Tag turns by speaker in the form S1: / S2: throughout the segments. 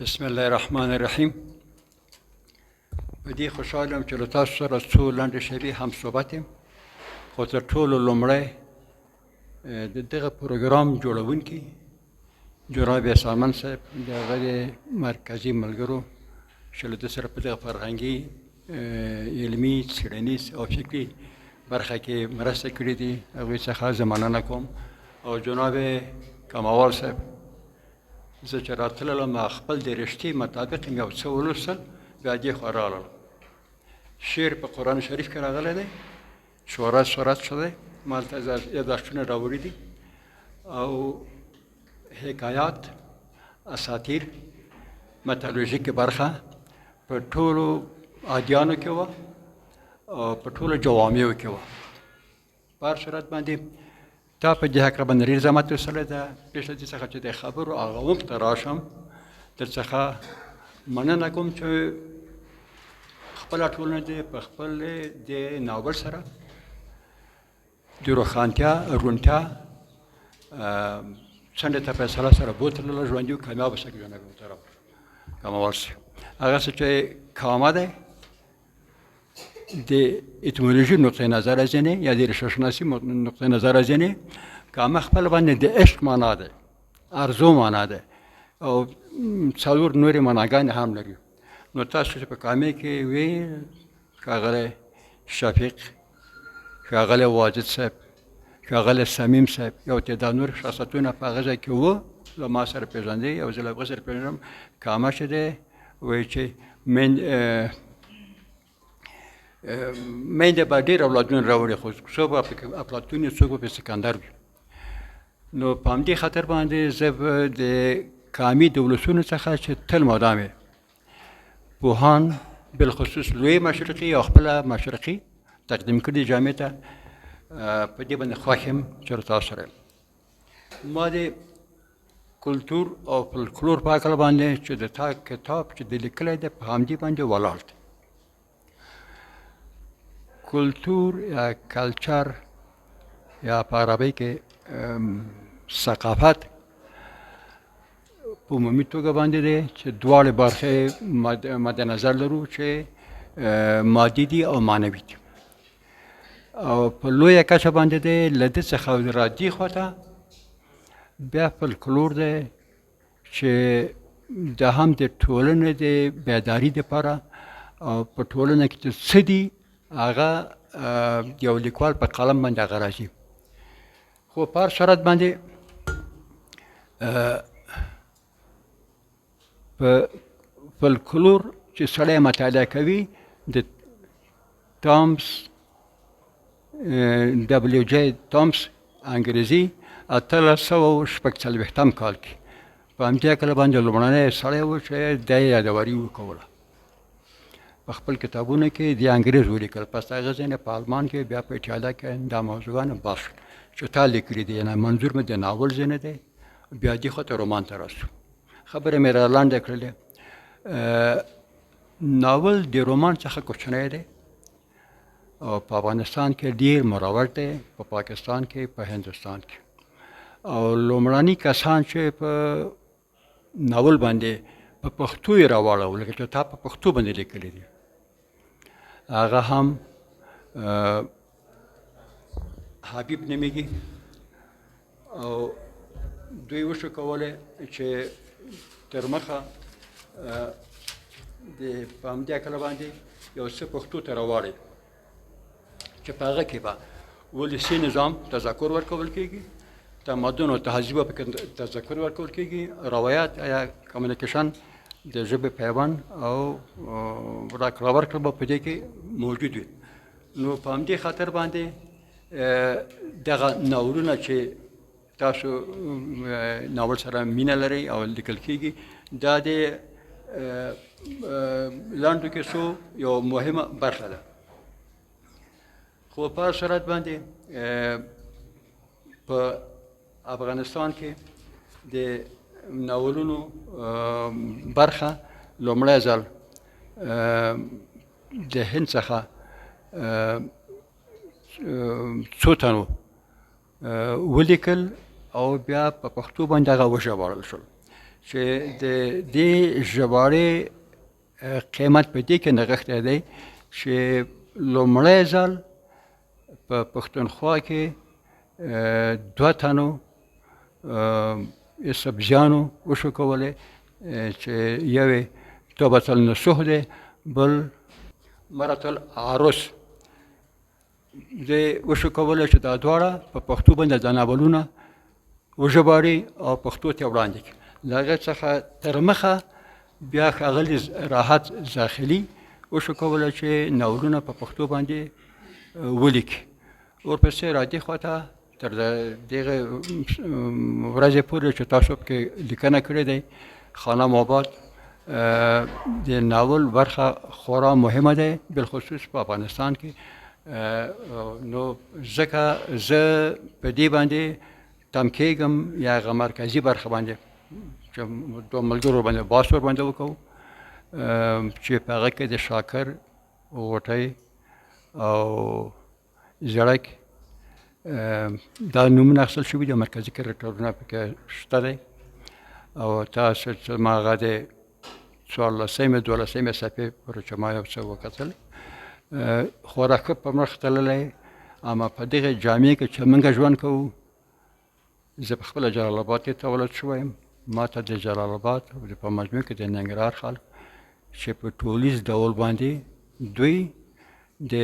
S1: بسم الله الرحمن الرحیم. په دې خوشحالم چې له تاسو سره څو لنډې شیبې هم صحبت یم، خو تر ټولو لومړی د دغه پروګرام جوړونکي جناب سالمن صاحب د هغه د مرکزي ملګرو چې له ده سره په دغه فرهنګي علمي څېړنیز او فکري برخه کې مرسته کړې دي، هغوی څخه زه مننه کوم. او جناب کموال صاحب، زه چې راتللم خپل د رشتې مطابق یې یو څه ولوستل، بیا دې خوا راغلم. شعر په قرآن شریف کې راغلی دی، سورت څه دی، ما هلته یاداشتونه راوړي دي، او حکایات، اساطیر، میتالوژیکې برخه په ټولو ادیانو کې وه او په ټولو جوامعو کې وه. په هر صورت باندې تا په دې هکله باندې ډېر زحمت ویستلی ده. پېش له دې څخه چې د خبرو اغوم ته راشم، در څخه مننه کوم چې خپله ټولنه دې په خپل د ناول سره د روښانتیا، روڼتیا څنډې ته فیصله سره بوتلله، ژوندي او کامیاب اوسه جناب محترم کموال صاحب. هغه څه چې کامه دی د اتمولوژي نقطې نظره ځینې یا د ریشه شناسي نقطې نظره ځینې کامه خپل باندې د عشق معنا ده، ارزو معنا ده، او څلور نورې معناګانې هم لري. نو تاسو چې په کامې کې وی ښاغلی شفیق، ښاغلی واجد صاحب، ښاغلی صمیم صاحب، یو تعداد نور شخصیتونه په هغه ځای کې وو، له ما سره پېژندې او زه له هغه سره پېژنم. کامه چې دی وایي چې میندې به ډېر اولادونه راوړي، خو څوک به پکې افلاطون وي، څوک به پکې سکندر وي. نو په همدې خاطر باندې زه به د کامي د ولسونو څخه چې تل مدام پوهان، بالخصوص لوی مشرقي او خپله مشرقي تقدیم کړي جامع ته، په دې باندې خوښ یم چې له تاسو سره یم. ما د کلتور او فلکلور په هکله باندې چې د تا کتاب چې د لیکلی دی په همدې باندې ولاړ دی. کلتور یا کلچر یا په عربۍ کې ثقافت په عمومي توګه باندې دی چې دواړې برخې مد نظر لرو چې مادي دي او معنوي دي، او په لویه کچه باندې دی. له دې څخه رادي خواته بیا فلکلور دی چې د هم د ټولنې د بیداري دپاره او په ټولنه کې چې څه دي هغه یو لیکوال په قلم باندې هغه راځي. خو په هر صورت باندې په فلکلور چې سړی مطالعه کوي د تامس ډبلیو جی تامس انګریزي 1846 کال کې په همدې هکله باندې لومړنی سړی و چې دی یادواري وکوله په خپل کتابونو کې د انګریز ولیکل، پس هغه ځینې په آلمان کې، بیا په ایټالیا کې دا موضوعانه بحث شول چې تا لیکلي دي. یعنې منظور مې د ناول ځینې دی، بیا دې خواته رومان ته راسو. خبره مې را لنډه کړلې. ناول د رومان څخه کوچنی دی او په افغانستان کې ډېر مروج دی، په پاکستان کې، په هندوستان کې. او لومړني کسان چې په ناول باندې په پښتو یې راواړول، لکه چې تا په پښتو باندې لیکلی دي، هغه هم حبیب نومیږي. او دوی وشو کولی چې تر مخه د په همدې هکله باندې یو څه پښتو ته راواړي چې په هغه کې به ولسي نظام تذکر ورکول کېږي، تمدن او تهذیب به تذکر ورکول کېږي، روایت یا کمیونیکیشن د ژبې پیوند او راکړه ورکړه به په دې کې موجود وي. نو په همدې خاطر باندې دغه ناولونه چې تاسو ناول سره مینه لرئ او لیکل کېږي، دا د لنډو کیسو یو مهمه برخه ده. خو په هر صورت باندې په افغانستان کې د ناولونو برخه لومړی ځل د هند څخه څو تنو ولیکل او بیا په پښتو باندې هغه وژباړل شول. چې د دې ژباړې قیمت په دې کې نغښتی دی چې لومړی ځل په پښتونخوا کې 2 تنو سبزیانو وشو کولی چې یو یې توبة النصوح دی بل مرة العروس دی وشو کولی چې دا دواړه په پښتو باندې دا ناولونه وژباړي او پښتو ته وړاندې کړي. له هغې څخه تر مخه بیا ښاغلي راحت زاخلي وشو کولی چې ناولونه په پښتو باندې ولیکي. ورپسې رادې خواته تر دغه ورځې پورې چې تاسو پکې لیکنه کړې دی خانم آباد د ناول برخه خورا مهمه ده بالخصوص په افغانستان کې. نو ځکه زه په دې باندې تم کېږم یا هغه مرکزي برخه باندې چې دوه ملګرو باندې باس ورباندې وکړو چې په هغه کې د شاکر غوټۍ او زړک دا نومونه اخیستل شوي دي. مرکزي کرکټرونه پکې شته دی او تاسو چې ما هغه د 14مې 12مې صفحې پورې چې ما یو څه وکتل خورا ښه په مخ تللی. اما په دغه جامع کې چې موږ ژوند کوو، زه په خپله جلال آباد کې تولد شوی یم. ما ته د جلال آباد په مجموع کې د ننګرهار خلک چې په ټولیز ډول باندې دوی د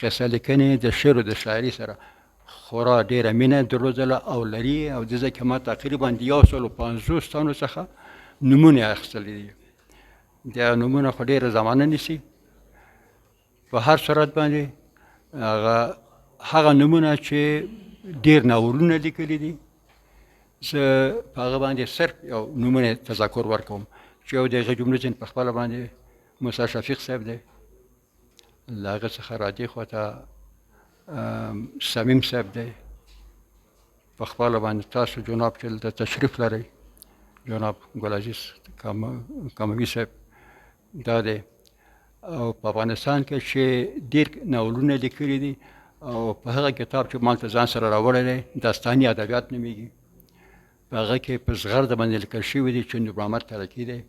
S1: قصه لیکنې د شعر او د شاعري سره خورا ډېره مینه درلودله او لري. او د ځکه ما تقریبا د 150 تنو څخه نومونه اخیستلي دي. دا نومونه خو ډېره زمانه نیسي. په هر صورت باندې هغه نومونه چې ډېر ناولونه لیکلي دي، زه په هغه باندې صرف یو نومونه تذکر ورکوم چې یو د هغې جملې ځین په خپله باندې موسی شفیق صاحب دی، له هغه څخه رادې خواته صمیم صاحب دی، په خپله باندې تاسو جناب چې دلته تشریف لرئ جناب ګلعزیز کاموي صاحب دا دی. او په افغانستان کې چې ډېر ناولونه لیکلي دي او په هغه کتاب چې ما ته ځان سره راوړی دی داستاني ادبیات نومیږي، په هغه کې په زغرده باندې لیکل شوي دي چې نور محمد ترکي دی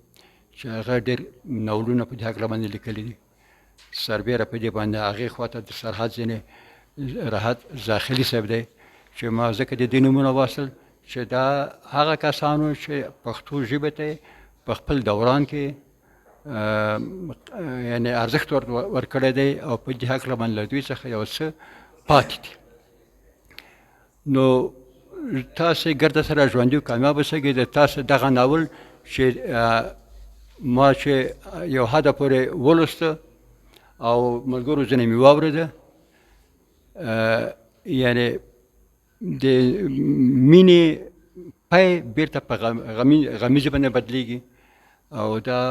S1: چې هغه ډېر ناولونه په دې هکله باندې لیکلي دي. سربیره په دې باندې هغې خواته د سرحد ځینې راحت زاخلي صاحب دی چې ما ځکه د دې نومونه واخیستل چې دا هغه کسانو چې پښتو ژبې ته په خپل دوران کې یعنې ارزښت ورکړی دی او په دې هکله باندې له دوی څخه یو څه پاتې دي. نو تاسې ګرده سره ژوندي او کامیاب اوسئ. د تاسې دغه ناول چې ما چې یو حده پورې ولوسته او ملګرو ځینې مې واورېده، یعنې د مینې پی بیرته په غمیزې باندې بدلیږي او دا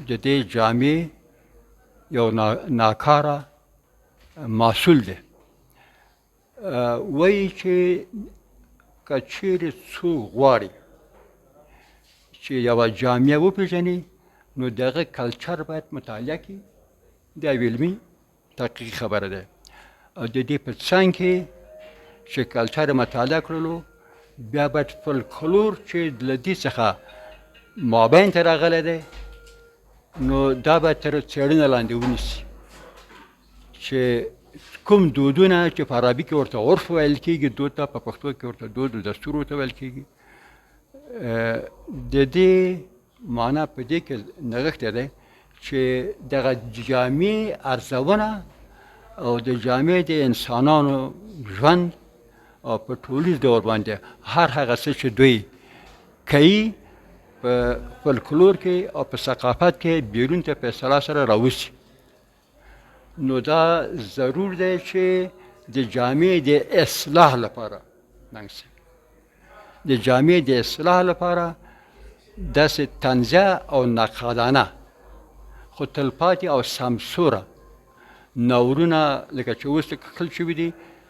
S1: د دې جامع یو ناکاره محصول دی. وایي چې که چیرې څوک غواړي چې یوه جامع وپېژني نو د هغه کلچر باید مطالعه کړي. دا یو علمي تحقیقي خبره ده. او د دې په څنګ کې چې کلچر مطالعه کړلو بیا باید فولکلور چې له دې څخه مابین ته راغلی دی نو دا باید تر څېړنه لاندې ونیسي چې کوم دودونه چې په عربي کې ورته عرف ویل کېږي، دود ته په پښتو کې ورته دود و دستور ورته ویل کېږي، د دې معنا په دې کې نغښتی دی چې دغه جامع ارزونه او د جامع د انسانانو ژوند او په ټولیز ډول باندې هر هغه څه چې دوی کوي په فولکلور کې او په ثقافت کې بیرون ته په اصطلاح سره راوځي. نو دا ضرور دی چې د جامع د اصلاح لپاره د جامع د اصلاح لپاره داسې طنزیه او نقادانه خو تلپاتې او سمسوره ناولونه لکه چې اوس لیکل شوي دي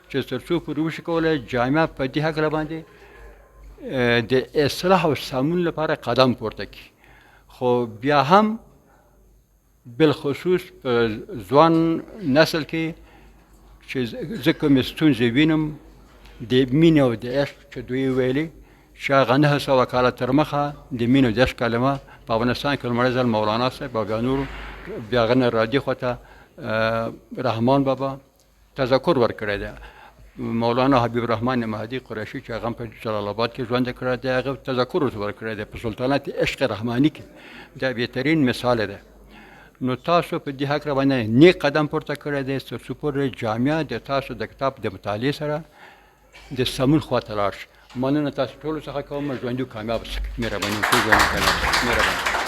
S1: چې تر څو پورې وشي کولی جامع په دې هکله باندې د اصلاح او سمون لپاره قدم پورته کړي. خو بیا هم بالخصوص په ځوان نسل کې چې زه کومې ستونزې وینم د مینې او د عشق چې دوی ویلي چې هغه 900 کاله تر مخه د مینو 10 کلمه په افغانستان کې لومړی ځل مولانا صاحب او بیا نورو بیا هغه نه رادي خواته رحمان بابا تذکر ورکړی دی. مولانا حبیب الرحمن مهدي قریشي چې هغه په جلال آباد کې ژوند کړی دی هغه تذکر ورکړی دی په سلطنت عشق رحماني کې. دا بهترین مثال دی. نو تاسو په دې هکله باندې نیک قدم پورته کړی دی تر څو پورې جامعه د تاسو د کتاب د مطالعې سره د سمون خواته لاړ شي. مننه تاسو ټولو څخه کوم ژوندي کامیاب اوسئ. مهرباني وکړئ.